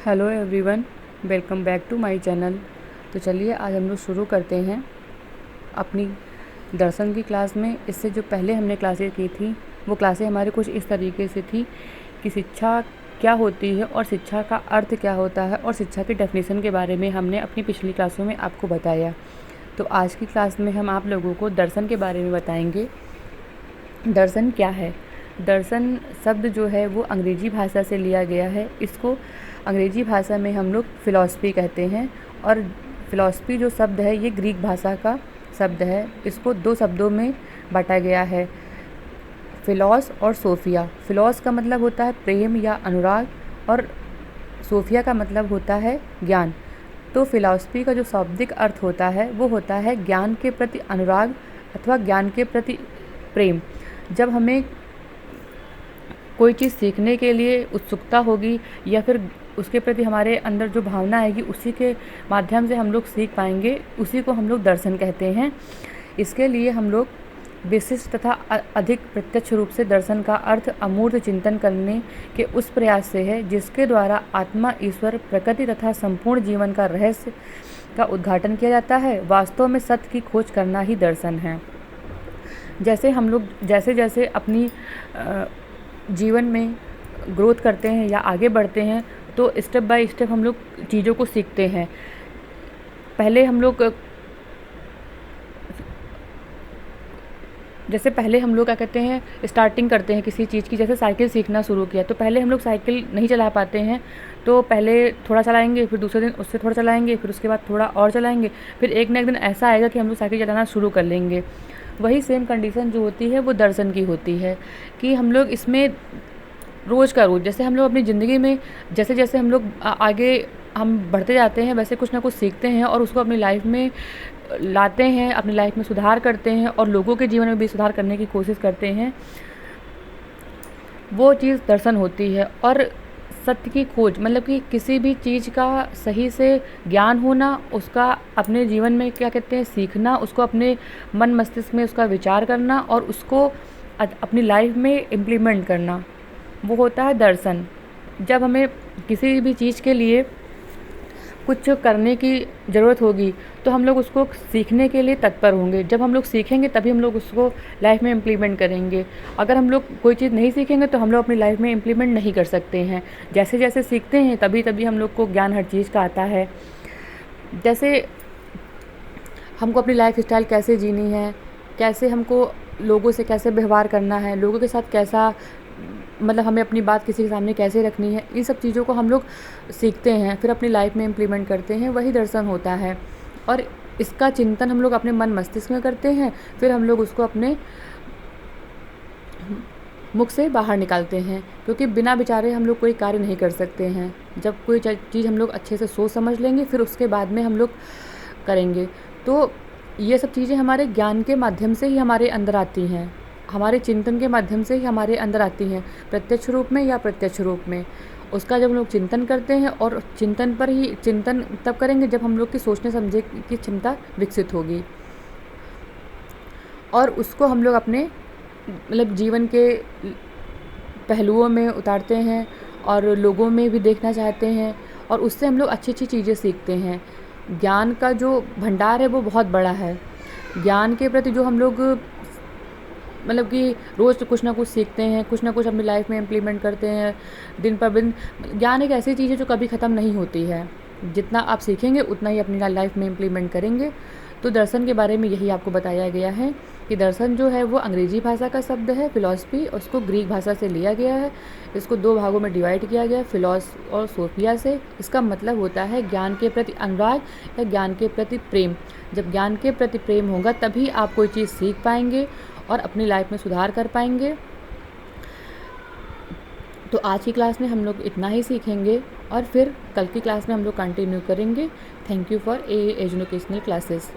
Hello everyone, welcome back to my channel. तो चलिए आज हम लोग शुरू करते हैं अपनी दर्शन की क्लास में। इससे जो पहले हमने क्लासेस की थी वो क्लासें हमारी कुछ इस तरीके से थी कि शिक्षा क्या होती है और शिक्षा का अर्थ क्या होता है और शिक्षा की डेफिनेशन के बारे में हमने अपनी पिछली क्लासों में आपको बताया। तो आज की क्लास में हम आप लोगों को दर्शन के बारे में बताएंगे। दर्शन क्या है? दर्शन शब्द जो है वो अंग्रेजी भाषा से लिया गया है। इसको अंग्रेजी भाषा में हम लोग फ़िलॉसफी कहते हैं और फ़िलॉसफी जो शब्द है ये ग्रीक भाषा का शब्द है। इसको दो शब्दों में बांटा गया है, फ़िलॉस और सोफिया। फ़िलॉस का मतलब होता है प्रेम या अनुराग और सोफिया का मतलब होता है ज्ञान। तो फ़िलॉसफी का जो शाब्दिक अर्थ होता है वो होता है ज्ञान के प्रति अनुराग अथवा ज्ञान के प्रति प्रेम। जब हमें कोई चीज़ सीखने के लिए उत्सुकता होगी या फिर उसके प्रति हमारे अंदर जो भावना आएगी उसी के माध्यम से हम लोग सीख पाएंगे, उसी को हम लोग दर्शन कहते हैं। इसके लिए हम लोग विशिष्ट तथा अधिक प्रत्यक्ष रूप से दर्शन का अर्थ अमूर्त चिंतन करने के उस प्रयास से है जिसके द्वारा आत्मा, ईश्वर, प्रकृति तथा संपूर्ण जीवन का रहस्य का उद्घाटन किया जाता है। वास्तव में सत्य की खोज करना ही दर्शन है। जैसे हम लोग जैसे जैसे अपनी जीवन में ग्रोथ करते हैं या आगे बढ़ते हैं तो स्टेप बाय स्टेप हम लोग चीज़ों को सीखते हैं। पहले हम लोग क्या कहते हैं, स्टार्टिंग करते हैं किसी चीज़ की। जैसे साइकिल सीखना शुरू किया तो पहले हम लोग साइकिल नहीं चला पाते हैं, तो पहले थोड़ा चलाएंगे, फिर दूसरे दिन उससे थोड़ा चलाएंगे, फिर उसके बाद थोड़ा और चलाएंगे, फिर एक न एक दिन ऐसा आएगा कि हम लोग साइकिल चलाना शुरू कर लेंगे। वही सेम कंडीशन जो होती है वो दर्शन की होती है कि हम लोग इसमें रोज़ का रोज़, जैसे हम लोग अपनी ज़िंदगी में जैसे जैसे हम लोग आगे हम बढ़ते जाते हैं वैसे कुछ ना कुछ सीखते हैं और उसको अपनी लाइफ में लाते हैं, अपनी लाइफ में सुधार करते हैं और लोगों के जीवन में भी सुधार करने की कोशिश करते हैं। वो चीज़ दर्शन होती है। और सत्य की खोज मतलब कि किसी भी चीज़ का सही से ज्ञान होना, उसका अपने जीवन में क्या कहते हैं सीखना, उसको अपने मन मस्तिष्क में उसका विचार करना और उसको अपनी लाइफ में इम्प्लीमेंट करना, वो होता है दर्शन। जब हमें किसी भी चीज़ के लिए कुछ करने की ज़रूरत होगी तो हम लोग उसको सीखने के लिए तत्पर होंगे। जब हम लोग सीखेंगे तभी हम लोग उसको लाइफ में इम्प्लीमेंट करेंगे। अगर हम लोग कोई चीज़ नहीं सीखेंगे तो हम लोग अपनी लाइफ में इम्प्लीमेंट नहीं कर सकते हैं। जैसे जैसे सीखते हैं तभी तभी हम लोग को ज्ञान हर चीज़ का आता है। जैसे हमको अपनी लाइफ स्टाइल कैसे जीनी है, कैसे हमको लोगों से कैसे व्यवहार करना है, लोगों के साथ कैसा मतलब हमें अपनी बात किसी के सामने कैसे रखनी है, इन सब चीज़ों को हम लोग सीखते हैं, फिर अपनी लाइफ में इम्प्लीमेंट करते हैं। वही दर्शन होता है और इसका चिंतन हम लोग अपने मन मस्तिष्क में करते हैं, फिर हम लोग उसको अपने मुख से बाहर निकालते हैं। क्योंकि बिना विचारे हम लोग कोई कार्य नहीं कर सकते हैं। जब कोई चीज़ हम लोग अच्छे से सोच समझ लेंगे फिर उसके बाद में हम लोग करेंगे। तो ये सब चीज़ें हमारे ज्ञान के माध्यम से ही हमारे अंदर आती हैं, हमारे चिंतन के माध्यम से ही हमारे अंदर आती हैं, प्रत्यक्ष रूप में या अप्रत्यक्ष रूप में। उसका जब हम लोग चिंतन करते हैं और चिंतन तब करेंगे जब हम लोग की सोचने समझने की क्षमता विकसित होगी और उसको हम लोग अपने मतलब जीवन के पहलुओं में उतारते हैं और लोगों में भी देखना चाहते हैं और उससे हम लोग अच्छी अच्छी चीज़ें सीखते हैं। ज्ञान का जो भंडार है वो बहुत बड़ा है। ज्ञान के प्रति जो हम लोग मतलब कि रोज़ कुछ ना कुछ सीखते हैं, कुछ ना कुछ अपनी लाइफ में इम्प्लीमेंट करते हैं दिन पर दिन। ज्ञान एक ऐसी चीज़ है जो कभी ख़त्म नहीं होती है। जितना आप सीखेंगे उतना ही अपनी लाइफ में इम्प्लीमेंट करेंगे। तो दर्शन के बारे में यही आपको बताया गया है कि दर्शन जो है वो अंग्रेजी भाषा का शब्द है, फ़िलॉसफी, उसको ग्रीक भाषा से लिया गया है। इसको दो भागों में डिवाइड किया गया है, फ़िलॉस और सोफिया से। इसका मतलब होता है ज्ञान के प्रति अनुराग या ज्ञान के प्रति प्रेम। जब ज्ञान के प्रति प्रेम होगा तभी आप कोई चीज़ सीख पाएंगे और अपनी लाइफ में सुधार कर पाएंगे। तो आज की क्लास में हम लोग इतना ही सीखेंगे और फिर कल की क्लास में हम लोग कंटिन्यू करेंगे। Thank you for educational classes.